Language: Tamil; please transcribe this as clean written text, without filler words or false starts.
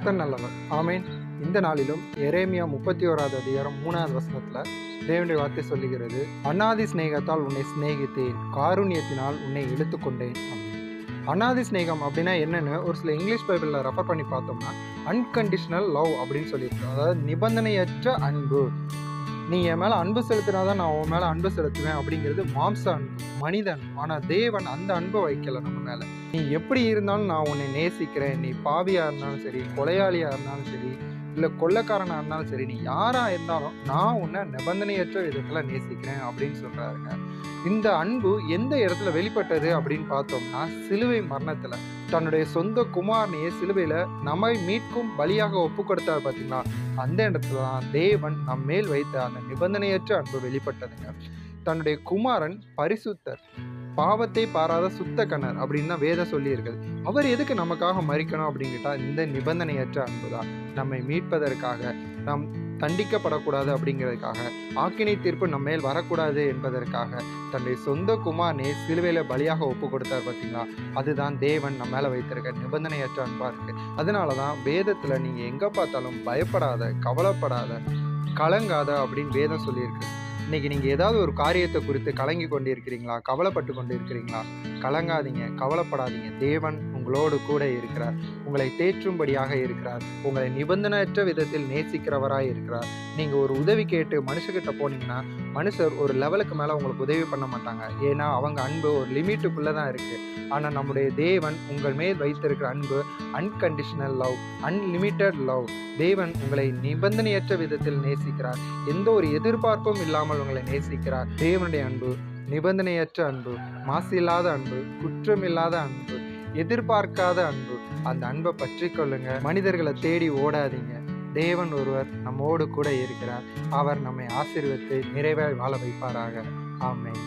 கர்த்தர் நல்லவர். ஆமேன். இந்த நாளிலும் எரேமியா 31வது அதிகாரம் 3வது வசனத்துல தேவனுடைய வார்த்தை சொல்லுகிறது, அநாதி சிநேகத்தால் உன்னை சிநேகித்தேன், காருண்யத்தினால் உன்னை இழுத்துக்கொண்டேன். அநாதி சிநேகம் அப்படின்னா என்னன்னு ஒரு சில இங்கிலீஷ் பைபிளில் ரெஃபர் பண்ணி பார்த்தோம்னா அன்கண்டிஷனல் லவ் அப்படின்னு சொல்லியிருக்கு. அதாவது நிபந்தனையற்ற அன்பு. நீ என் மேலே அன்பு செலுத்தினாதான் நான் உன் மேலே அன்பு செலுத்துவேன் அப்படிங்கிறது மாம்ச அன்பு, மனித அன்பு. ஆனால் தேவன் அந்த அன்பை வைக்கல நம்ம மேலே. நீ எப்படி இருந்தாலும் நான் உன்னை நேசிக்கிறேன். நீ பாவியாக இருந்தாலும் சரி, கொலையாளியாக இருந்தாலும் சரி, இல்லை கொள்ளைக்காரனாக இருந்தாலும் சரி, நீ யாராக இருந்தாலும் நான் உன்னை நிபந்தனையற்ற விதத்தில் நேசிக்கிறேன் அப்படின்னு சொல்கிறாருங்க. இந்த அன்பு எந்த இடத்துல வெளிப்பட்டது அப்படின்னு பார்த்தோம்னா சிலுவை மரணத்தில் தன்னுடைய சொந்த குமாரனையே சிலுவையில் நம்மை மீட்கும் பலியாக ஒப்பு கொடுத்தார் பார்த்தீங்களா, அந்த இடத்துல தான் தேவன் நம் மேல் வைத்த அந்த நிபந்தனையற்ற அன்பு வெளிப்பட்டதுங்க. தன்னுடைய குமாரன் பரிசுத்தர், பாவத்தை பாராத சுத்த கணர் அப்படின்னு தான் வேதம் சொல்லியிருக்குது. அவர் எதுக்கு நமக்காக மரிக்கணும் அப்படின்னு கேட்டால் இந்த நிபந்தனையற்ற அன்பு தான். நம்மை மீட்பதற்காக, நாம் தண்டிக்கப்படக்கூடாது அப்படிங்கிறதுக்காக, ஆக்கினை தீர்ப்பு நம்ம மேல் வரக்கூடாது என்பதற்காக தன்னுடைய சொந்த குமாரனை சிலுவையில் பலியாக ஒப்பு கொடுத்தார் பார்த்தீங்களா, அதுதான் தேவன் நம்ம மேலே வைத்திருக்க நிபந்தனையற்ற அன்பா இருக்கு. அதனால தான் வேதத்தில் நீங்கள் எங்கே பார்த்தாலும் பயப்படாத, கவலைப்படாத, கலங்காத அப்படின்னு வேதம் சொல்லியிருக்கு. இன்னைக்கு நீங்கள் ஏதாவது ஒரு காரியத்தை குறித்து கலங்கி கொண்டு இருக்கிறீங்களா, கவலைப்பட்டு கொண்டு இருக்கிறீங்களா? கலங்காதீங்க, கவலைப்படாதீங்க. தேவன் உங்களோடு கூட இருக்கிறார், உங்களை தேற்றும்படியாக இருக்கிறார், உங்களை நிபந்தனையற்ற விதத்தில் நேசிக்கிறவராய் இருக்கிறார். நீங்கள் ஒரு உதவி கேட்டு மனுஷகிட்ட போனீங்கன்னா மனுஷர் ஒரு லெவலுக்கு மேலே உங்களுக்கு உதவி பண்ண மாட்டாங்க. ஏன்னா அவங்க அன்பு ஒரு லிமிட்டுக்குள்ளே தான் இருக்குது. ஆனால் நம்முடைய தேவன் உங்கள் மேல் வைத்திருக்கிற அன்பு அன்கண்டிஷனல் லவ், அன்லிமிட்டெட் லவ். தேவன் உங்களை நிபந்தனையற்ற விதத்தில் நேசிக்கிறார். எந்த ஒரு எதிர்பார்ப்பும் இல்லாமல் உங்களை நேசிக்கிறார். தேவனுடைய அன்பு நிபந்தனையற்ற அன்பு, மாசில்லாத அன்பு, குற்றமில்லாத அன்பு, எதிர்பார்க்காத அன்பு. அந்த அன்பை பற்றி கொள்ளுங்க. மனிதர்களை தேடி ஓடாதீங்க. தேவன் ஒருவர் நம்மோடு கூட இருக்கிறார். அவர் நம்மை ஆசீர்வதித்து நிறைவாய் வாழ வைப்பாராக. ஆமென்.